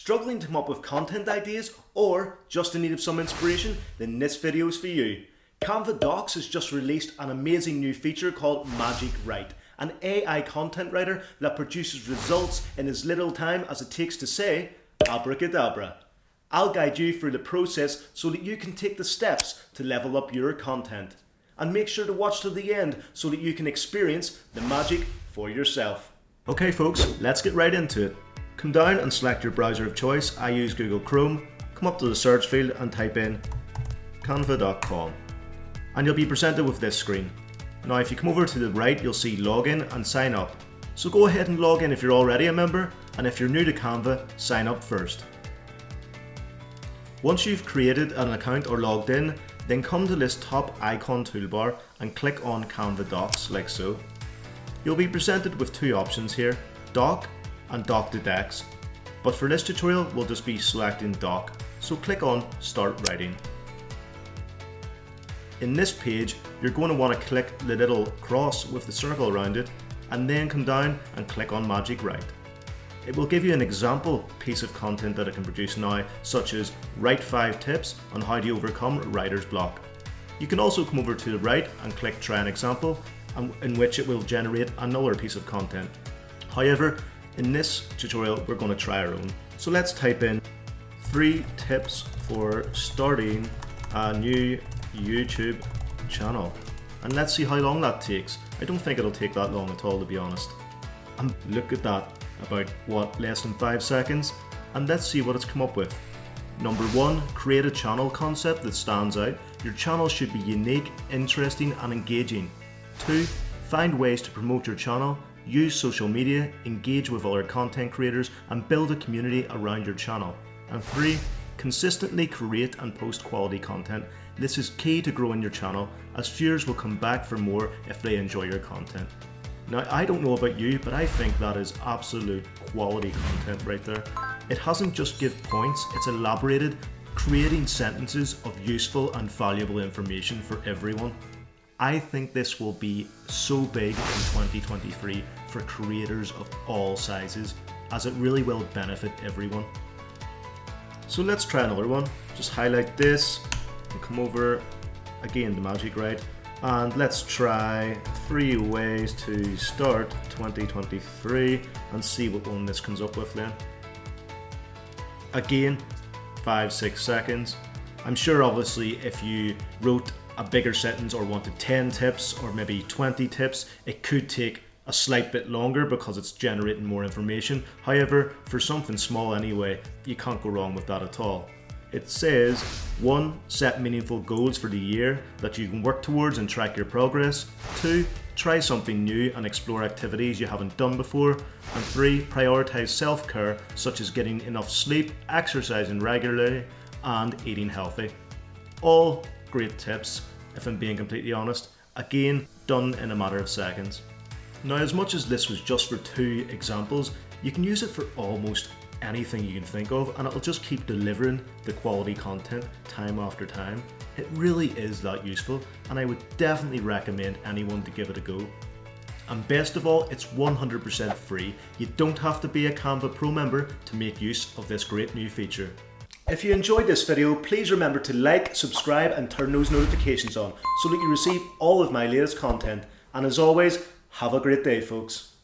Struggling to come up with content ideas or just in need of some inspiration? Then this video is for you. Canva Docs has just released an amazing new feature called Magic Write, an AI content writer that produces results in as little time as it takes to say abracadabra. I'll guide you through the process so that you can take the steps to level up your content. And make sure to watch till the end so that you can experience the magic for yourself. Okay folks, let's get right into it. Come down and select your browser of choice. I use Google Chrome. Come up to the search field and type in canva.com. And you'll be presented with this screen. Now if you come over to the right, you'll see login and sign up. So go ahead and log in if you're already a member, and if you're new to Canva, sign up first. Once you've created an account or logged in, then come to this top icon toolbar and click on Canva Docs like so. You'll be presented with two options here, Doc and Doc to Dex. But for this tutorial, we'll just be selecting Doc. So click on Start Writing. In this page, you're going to want to click the little cross with the circle around it and then come down and click on Magic Write. It will give you an example piece of content that it can produce now, such as write 5 tips on how to overcome writer's block. You can also come over to the right and click try an example, in which it will generate another piece of content. However, in this tutorial, we're going to try our own. So let's type in 3 tips for starting a new YouTube channel. And let's see how long that takes. I don't think it'll take that long at all, to be honest. And look at that, about less than 5 seconds. And let's see what it's come up with. Number 1, create a channel concept that stands out. Your channel should be unique, interesting and engaging. 2, find ways to promote your channel. Use social media, engage with other content creators and build a community around your channel. And 3, consistently create and post quality content. This is key to growing your channel, as viewers will come back for more if they enjoy your content. Now I don't know about you, but I think that is absolute quality content right there. It hasn't just give points, it's elaborated, creating sentences of useful and valuable information for everyone. I think this will be so big in 2023 for creators of all sizes, as it really will benefit everyone. So let's try another one. Just highlight this and come over again to Magic Write, and let's try 3 ways to start 2023 and see what one this comes up with then. Again, 5-6 seconds. I'm sure obviously if you wrote a bigger sentence or wanted 10 tips or maybe 20 tips, it could take a slight bit longer because it's generating more information. However, for something small anyway, you can't go wrong with that at all. It says 1, set meaningful goals for the year that you can work towards and track your progress. 2, try something new and explore activities you haven't done before. And 3, prioritize self-care such as getting enough sleep, exercising regularly and eating healthy. All great tips, if I'm being completely honest. Again, done in a matter of seconds. Now, as much as this was just for 2 examples, you can use it for almost anything you can think of, and it'll just keep delivering the quality content time after time. It really is that useful, and I would definitely recommend anyone to give it a go. And best of all, it's 100% free. You don't have to be a Canva Pro member to make use of this great new feature. If you enjoyed this video, please remember to like, subscribe and turn those notifications on so that you receive all of my latest content. And as always, have a great day folks.